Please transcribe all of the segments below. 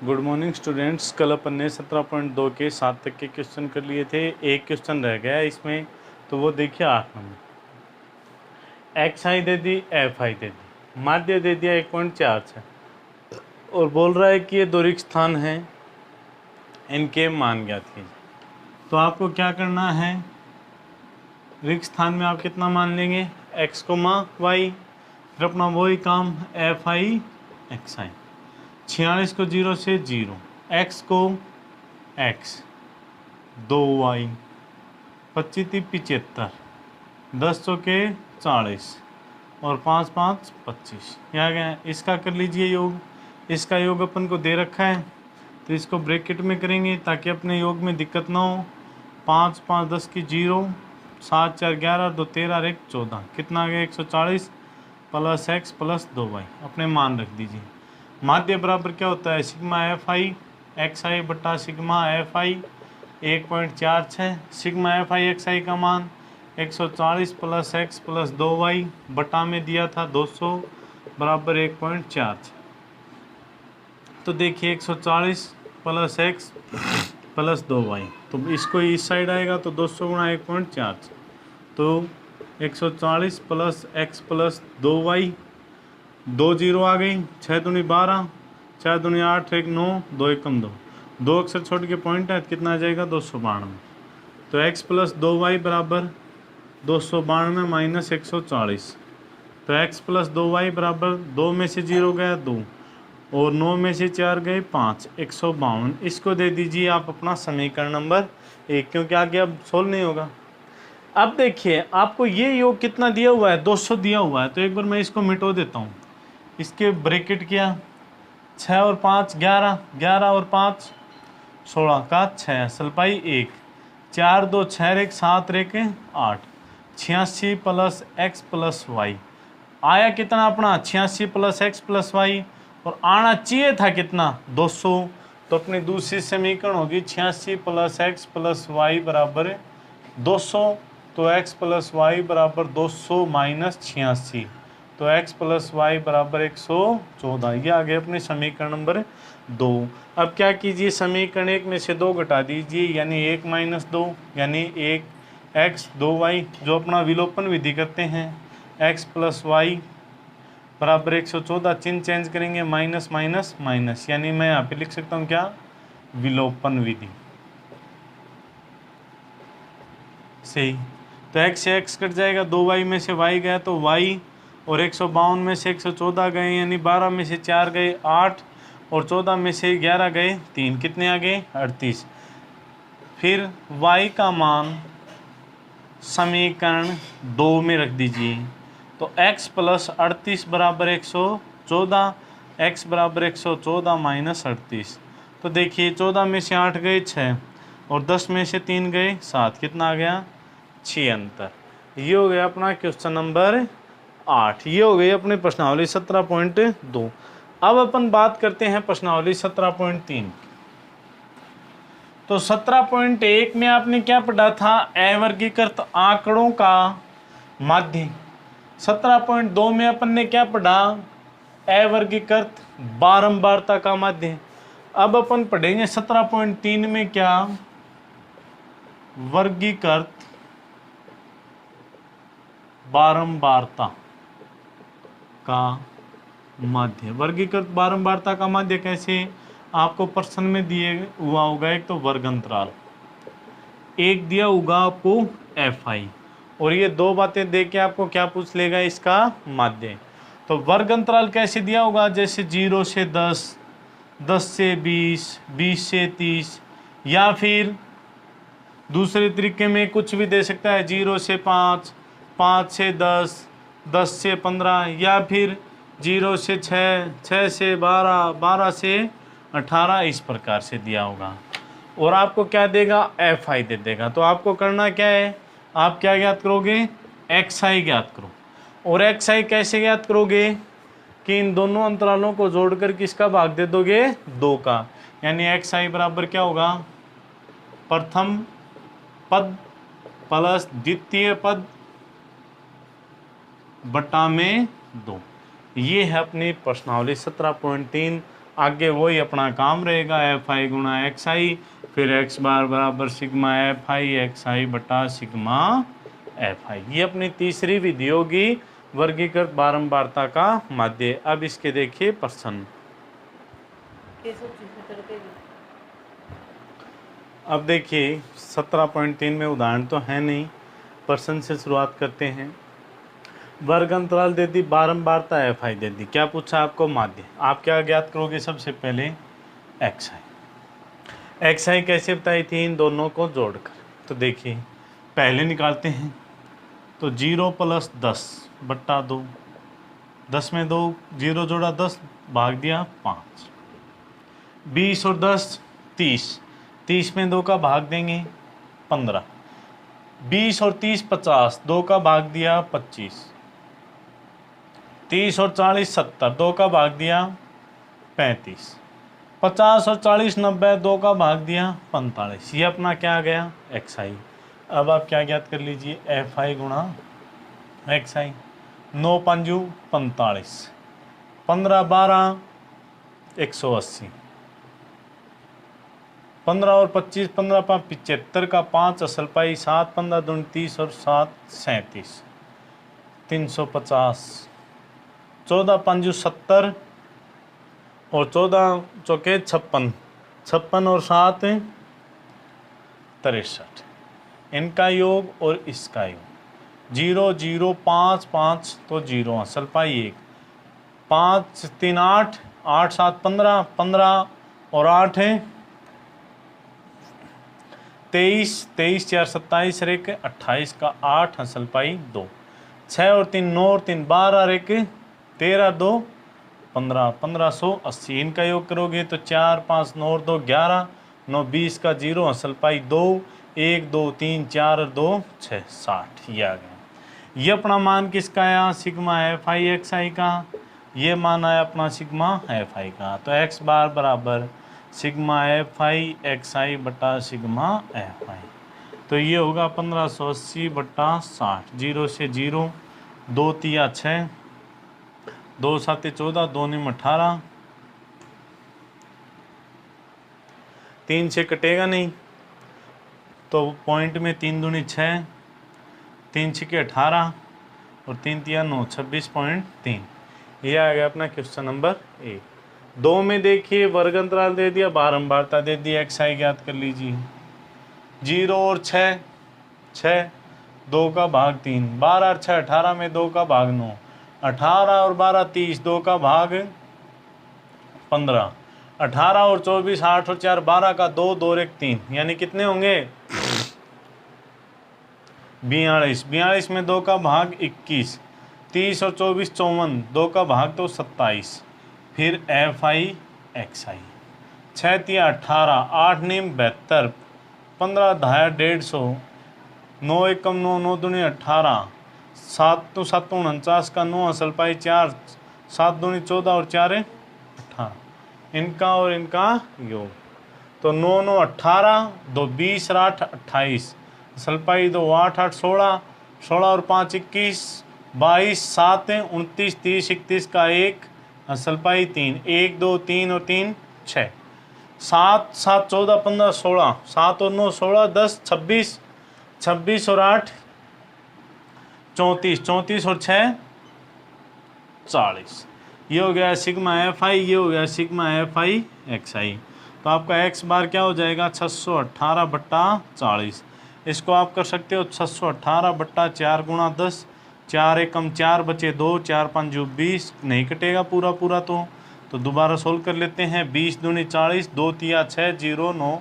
Good morning students. कल अपन ने 17.2 के 7 तक के क्वेश्चन कर लिए थे। एक क्वेश्चन रह गया इसमें, तो वो देखिए 8 नंबर। एक्स आई दे दी, एफ आई दे दी, माध्य दे दिया 1.46 और बोल रहा है कि ये दो रिक्त स्थान हैं, इनके मान ज्ञात कीजिए। तो आपको क्या करना है, रिक्त स्थान में आप कितना मान लेंगे, एक्स कोमा वाई, फिर अपना वही काम एफ आई एक्स आई। 46 को 0 से 0, एक्स को एक्स, 2 वाई, 25 75, 10 के 40 और 5 5 25। यहाँ गया, इसका कर लीजिए योग। इसका योग अपन को दे रखा है तो इसको ब्रैकेट में करेंगे ताकि अपने योग में दिक्कत ना हो। 5 5 10 की 0, 7 4 11, 2 13 और 1 14, कितना आ गया 140 प्लस एक्स प्लस 2 वाई। अपने मान रख दीजिए। माध्य बराबर क्या होता है, sigma F I X I बटा sigma F I 1.46। Sigma F I X I का मान 140 प्लस एक्स प्लस 2 वाई बटा में दिया था 200 बराबर 1.46। तो देखिए 140 प्लस एक्स प्लस 2 वाई, तो इसको इस साइड आएगा तो 200 गुणा 1.46, तो 140 प्लस एक्स प्लस 2 वाई, 2 0 आ गई, 6 दूनी 12, 4 दूनी 8, 1 9, 2 1 2, 2 अक्षर छोड़ के पॉइंट है, कितना आ जाएगा 292। तो x प्लस 2 वाई बराबर 292 माइनस 140। तो x प्लस 2 वाई बराबर 2 में से 0 गया 2 और 9 में से 4 गए 5, 152। इसको दे दीजिए आप अपना समीकरण नंबर 1, क्योंकि आगे अब सोल्व नहीं होगा। अब देखिए आपको ये योग कितना दिया हुआ है, 200 दिया हुआ है, तो एक बार मैं इसको मिटो देता हूँ। इसके ब्रैकेट किया, 6 और 5 11, 11 और 5 16 का 6, सलपाई 1, 4 2 6 1 7 1 8, 86 प्लस एक्स प्लस वाई आया कितना अपना 86 प्लस एक्स प्लस वाई, और आना चाहिए था कितना 200। तो अपनी दूसरी समीकरण होगी 86 प्लस एक्स प्लस वाई बराबर 200। तो x प्लस वाई बराबर 200 माइनस 86, तो x प्लस वाई बराबर 114। ये आ गए अपने समीकरण नंबर 2। अब क्या कीजिए, समीकरण 1 में से 2 घटा दीजिए, यानी 1 माइनस 2 यानी 1 x 2 y, जो अपना विलोपन विधि करते हैं। x प्लस वाई बराबर 114, चिन्ह चेंज करेंगे, माइनस माइनस माइनस, यानी मैं यहाँ पे लिख सकता हूँ क्या, विलोपन विधि। सही। तो x से x कट जाएगा, 2y में से y गया तो y, और 152 में से 114 गए, यानी 12 में से 4 गए 8 और 14 में से 11 गए 3, कितने आ गए 38। फिर y का मान समीकरण 2 में रख दीजिए, तो x प्लस 38 बराबर 114, x बराबर 114 माइनस 38। तो देखिए 14 में से 8 गए 6 और 10 में से 3 गए 7, कितना आ गया 76। ये हो गया अपना क्वेश्चन नंबर 8। ये हो गई अपनी प्रश्नावली 17.2। अब अपन बात करते हैं प्रश्नावली 17.3। तो 17.1 में आपने क्या पढ़ा था, अवर्गीकृत आंकड़ों का माध्य। 17.2 में अपन ने क्या पढ़ा, अवर्गीकृत बारंबारता का माध्य। अब अपन पढ़ेंगे 17.3 में क्या, वर्गीकृत बारंबारता का माध्य। वर्गीकृत बारंबारता का माध्य कैसे, आपको प्रश्न में दिए हुआ होगा, एक तो वर्ग अंतराल, एक दिया होगा आपको एफ आई, और ये दो बातें दे के आपको क्या पूछ लेगा, इसका माध्य। तो वर्ग अंतराल कैसे दिया होगा, जैसे 0 से 10, 10 से 20, 20 से 30, या फिर दूसरे तरीके में कुछ भी दे सकता है, 0 से 5, 5 से 10, 10 से 15, या फिर 0 से 6, 6 से 12, 12 से 18, इस प्रकार से दिया होगा। और आपको क्या देगा, एफ आई दे देगा। तो आपको करना क्या है, आप क्या ज्ञात करोगे, एक्स आई ज्ञात करो। और एक्स आई कैसे ज्ञात करोगे, कि इन दोनों अंतरालों को जोड़कर किसका भाग दे दोगे, 2 का, यानी एक्स आई बराबर क्या होगा, प्रथम पद प्लस द्वितीय पद बटा में 2। ये है अपनी प्रश्नावली 17.3। आगे वही अपना काम रहेगा, एफ आई गुणा एक्स आई, फिर एक्स बार बराबर sigma F I X I बटा सिग्मा एफ आई। ये अपनी तीसरी विधि होगी वर्गीकृत बारंबारता का माध्य। अब इसके देखिए प्रश्न। अब देखिए 17.3 में उदाहरण तो है नहीं, प्रश्न से शुरुआत करते हैं। वर्ग अंतराल दे दी, बारंबारता एफ आई दे दी, क्या पूछा आपको माध्य। आप क्या ज्ञात करोगे, सबसे पहले एक्स आई। एक्स आई कैसे बताई थी, इन दोनों को जोड़कर। तो देखिए पहले निकालते हैं, तो 0 + 10 बट्टा 2, 10 में 2 0 जोड़ा 10 भाग दिया 5, 20 और 10 30, 30 में 2 का भाग देंगे 15, 20 और 30 50, 2 का भाग दिया 25, 30 और 40 70, 2 का भाग दिया 35, 50 और 40 90, 2 का भाग दिया 45। ये अपना क्या आ गया एक्स आई। अब आप क्या ज्ञात कर लीजिए, एफ आई गुणा एक्स आई। 9 पंजू 45, 15 12 180, 15 और 25 15 5 75 का 5 असल पाई 7 15 दूनी 30 और 7 37, 350, 14 पंजू 70 और 14 चौके 56, 56 और 7 63, इनका योग और इसका योग 0 0 5 5 तो 0 असल पाई 1, 5 3 8 8 7 15 15 और 8 है 23, 23 4 27 और 1 28 का 8 असल पाई 2, 6 और 3 9 और 3 12 और 1 13 2 15, 1580। इनका योग करोगे तो 4 5 9 और 2 11, 9 20 का 0 असल पाई 2, 1 2 3 4 और 2 6 60। ये आ गया। ये अपना मान किसका आया, sigma F I X I का। ये मान आया अपना सिग्मा एफ आई का। तो एक्स बार बराबर sigma F I X I बटा सिग्मा एफ आई। तो ये होगा 1580 बटा 60, 0 से 0, 2 तिया 6, 2 7 14, 2 9 18, 3 से कटेगा नहीं तो पॉइंट में 3 दूनी 6, 3 छिके 18 और 3 तिया 9, 26.3। ये आ गया अपना क्वेश्चन नंबर 1। 2 में देखिए वर्ग अंतराल दे दिया, बारंबारता दे दी, एक्स आई ज्ञात कर लीजिए। 0 और 6 6, 2 का भाग 3, 12 और 6 18 में 2 का भाग 9, 18 और 12 30, 2 का भाग 15, 18 और 24 8 और 4 12 का 2 2 और 1 3, यानी कितने होंगे 42, 42 में 2 का भाग 21, 30 और 24 54, 2 का भाग तो 27। फिर एफ आई एक्स आई 6 तिया 18, 8 नीम 72, 15 धाया 150, 9 एकम 9, 9 दूनी 18, 7 तो 7 49 का 9 असल पाई 4, 7 दूनी 14 और 4 18, इनका और इनका योग तो 9 9 18, 2 20 और 8 28, असल पाई 2 8 8 16, 16 और 5 21, 22 7 29 30 31 का 1 असल पाई 3, 1 2 3 और 3 6, 7 7 14 15 16, 7 और 9 16 10 26, 26 और 8 34, 34 और 6 40। ये हो गया सिग्मा एफ आई, ये हो गया सिग्मा एफ आई एक्स आई। तो आपका एक्स बार क्या हो जाएगा 618 बट्टा 40। इसको आप कर सकते हो 618 बट्टा 4 गुणा 10, 4 एकम 4 बचे 2, 4 5 20, नहीं कटेगा पूरा पूरा तो दोबारा सोल्व कर लेते हैं। 20 दूनी 40, 2 तिया 6 0 9,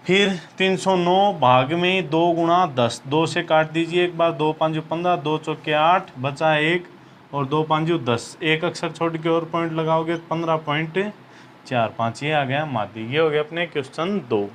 फिर 309 भाग में 2 गुणा 10, 2 से काट दीजिए एक बार, 2 5 15, 2 चौके 8 बचा 1 और 2 5 10, एक अक्षर छोड़ के और पॉइंट लगाओगे 15.45। ये आ गया माध्य। ये हो गया अपने क्वेश्चन 2।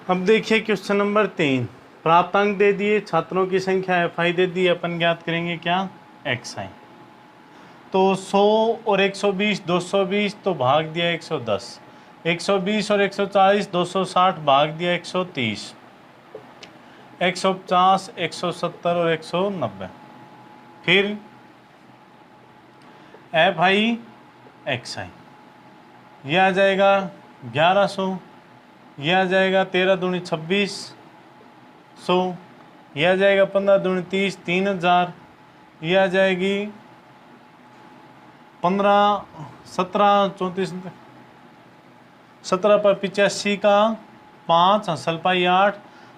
अब देखिए क्वेश्चन नंबर 3। प्राप्तांक दे दिए, छात्रों की संख्या एफ आई दे दी, अपन ज्ञात करेंगे क्या एक्स आई। तो 100 और 120 220 तो भाग दिया 110, 120 और 140 260 भाग दिया 130, 150 170 और 190। फिर एफ आई एक्स आई, यह आ जाएगा 1100, यह आ जाएगा 13 दूनी 2600, यह आ जाएगा 15 दूनी 30 3000, यह आ जाएगी 15 17 34 17 पर 85 का 5 हसल पाई 8,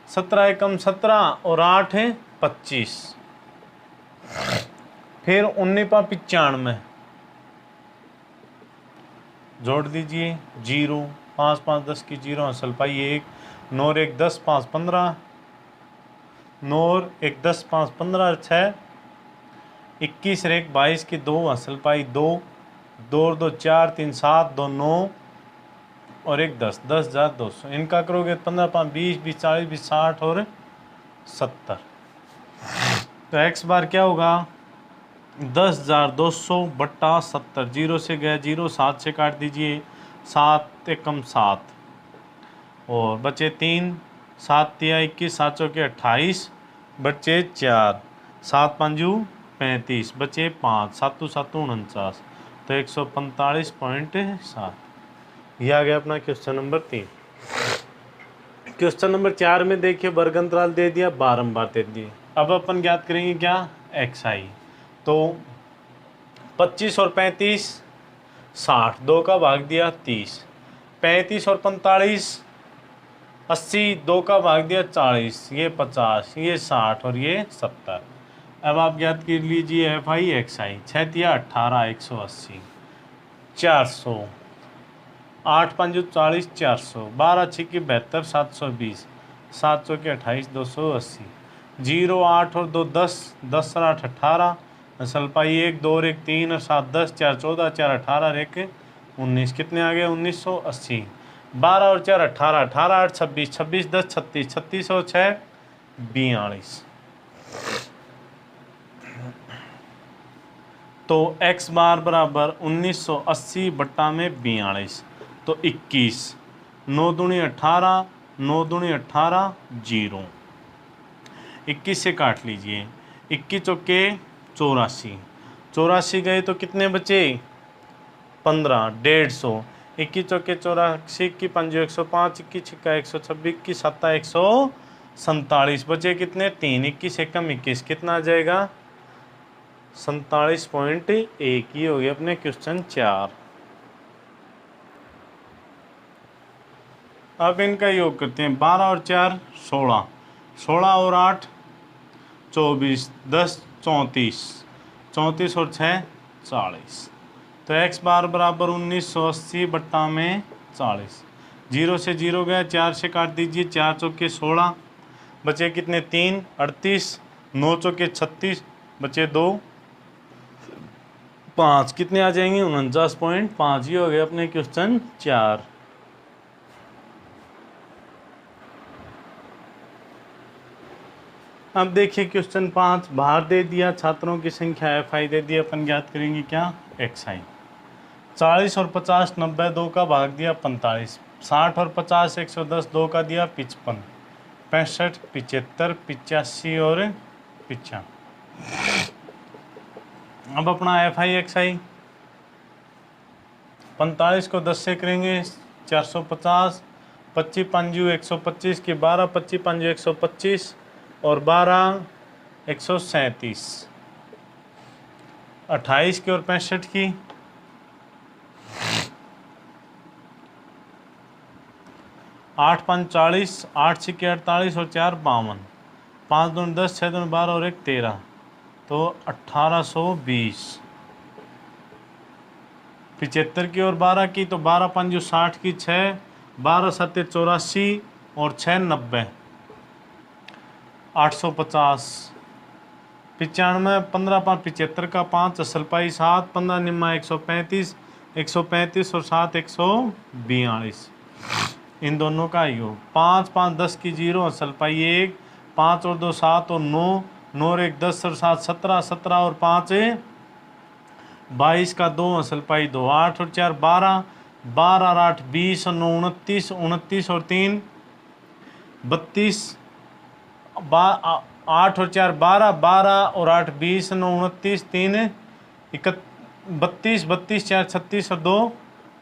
17 एकम 17 और 8 है 25। फिर 19 पर 95 जोड़ दीजिए 0, 5 5 10 की 0 हसल पाई 1, 9 और 1 10 5 15, 9 और 1 10 5 15 6, 21 और 1 22 की 2 हसल पाई 2, 2 और 2 4 3 7 2 9 और 1 10 10,200। इनका करोगे 15 5 20 20 40 20 60 और 70। तो एक्स बार क्या होगा 10,200 बट्टा 70। 0 से गया 0, 7 से काट दीजिए 7 एकम 7 और बचे 3, 7 तिया 21, 7 चौके 28, बचे 4, 7 पंजू 35, बचे 5, 7 7 49, तो 145.7। यह आ गया अपना क्वेश्चन नंबर 3। क्वेश्चन नंबर 4 में देखिए वर्ग अंतराल दे दिया, बारंबार दे दिए। अब अपन ज्ञात करेंगे क्या एक्स आई। तो 25 और 35 60, 2 का भाग दिया 30, 35 और 45 80, 2 का भाग दिया 40, ये 50, ये 60 और ये 70। अब आप ज्ञात कर लीजिए एफ आई एक्स आई। 6 तिया 18 180, 400, 8 5 40 400, 12 6 72 720, 7 चौके 28 280, 0 8 और 2 10, 10 और 8 18, असल पाई 1 2 और 1 3 और 7 10, 4 14 4 18 और 1 19, कितने आ गए 1980। 12 और 4 18, 18 8 26, 26 10 36, 36 और 6 42। तो x बार बराबर 1980 बट्टा में 42, तो 21, 9 दूनी 18, 9 दूनी 18 0, 21 से काट लीजिए, 21 चौके 84, 84 गए तो कितने बचे 15, 150, 21 चौके 84 की 5 105, 21 छिक्का 126 की 7 147, बचे कितने 3, 21 एकम 21, कितना आ जाएगा 47.1। ये हो गया अपने क्वेश्चन 4। अब इनका योग करते हैं। 12 और 4 16, 16 और 8 24, 10 34, 34 और 6 40। तो x बार बराबर 1980 बट्टा में 40। 0 से 0 गया, 4 से काट दीजिए, 4 चौके 16, बचे कितने 3 38, 9 चौके 36, बचे 2 5, कितने आ जाएंगे 49.5। ये हो गया अपने क्वेश्चन 4। अब देखिए क्वेश्चन 5, बाहर दे दिया छात्रों की संख्या एफ आई दे दिया, अपन ज्ञात करेंगे क्या एक्स आई। 40 और 50 90, 2 का भाग दिया 45, 60 और 50 110, 2 का दिया 55, 65 75 85 और 95। अब अपना एफ आई एक्स आई 45 को 10 से करेंगे 450, 25 पंजू 125 की 12, 25 पंजू 125 और 12 137, 28 की और 65 की, 8 5 40, 8 6 48 और 4 52, 5 2 10, 6 2 12 और 1 13, तो 1820। 75 की और 12 की, तो 12 5 60 की 6, 12 7 84 और 6 90, 850। 95, 15 5 75 का 5 असल पाई 7, 15 निम्मा 135, 135 और 7 142। इन दोनों का योग 5 5 10 की 0 असल पाई 1, 5 और 2 7 और 9, 9 और 1 10 और 7 17, 17 और 5 22 का 2 असल पाई 2, 8 और 4 12, 12 और 8 20 और 9 29, 29 और 3 32, 8 और 4 12, 12 और 8 20, 9 29, 3 32, 32 4 36 और 2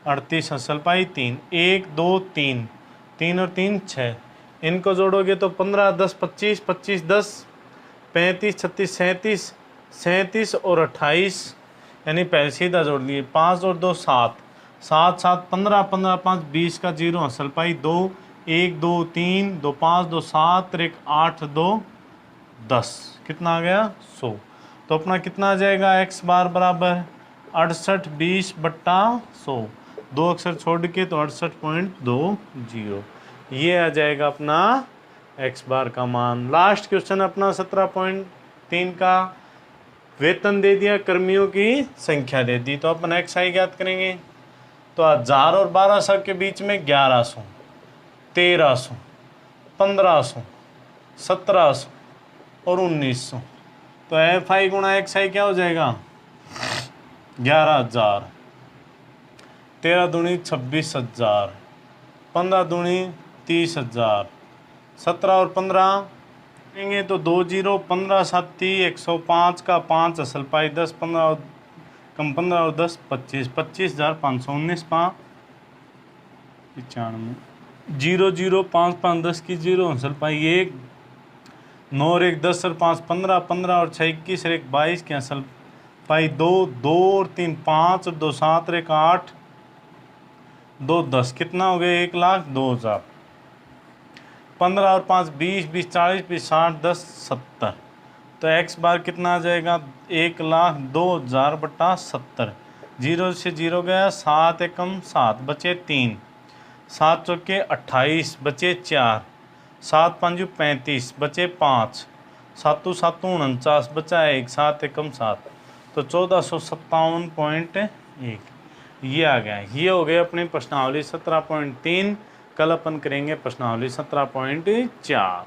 38 असल पाई 3, 1 2 3, 3 और 3 6, इनको जोड़ोगे तो 15 10 25, 25 10 35 36 37, 37 और 28, यानी पहले सीधा जोड़ लिए 5 और 2 7, 7 7 15, 15 5 20 का 0 असल पाई 2, 1 2 3 2 5 2 7 1 8 2 10, कितना आ गया 100। तो अपना कितना आ जाएगा x बार बराबर 68 20 बट्टा 100, 2 अक्षर छोड़ के तो 68.20, ये आ जाएगा अपना x बार का मान। लास्ट क्वेश्चन अपना 17.3 का, वेतन दे दिया, कर्मियों की संख्या दे दी, तो अपन एक्स आई ज्ञात करेंगे। तो 1000 और 1200 के बीच में 1100, 1300, 1500, 1700 और 1900, तो एफ आई गुणा एक्स आई क्या हो जाएगा 11,000, 13 दूनी 26,000, 15 दूनी 30,000, 17 और 15 लेंगे तो 2 0, 15 7 30, 105 का 5 असल पाई 10, 15 और कम 15 और 10 25, 25,519 5 95, 0 0 5 5 10 की 0 असल पाई 1, 9 और 1 10 और 5 15, 15 और 6 21 और 1 22 की असल पाई 2, 2 और 3 5 और 2 7 और 1 8, 2 10, कितना हो गया 1,02,000, 15 और 5 20 20 40 20 60 10 70, तो x बार कितना आ जाएगा 1,02,000 बटा 70, 0 से 0 गया, 7 एकम 7 बचे 3, 7 चौके 28 बचे 4, 7 5 35 बचे 5, 7 7 49 बचा 1, 7 एकम 7, तो 1457.1 ये आ गया। ये हो गए अपनी प्रश्नावली 17.3। कल अपन करेंगे प्रश्नावली 17.4।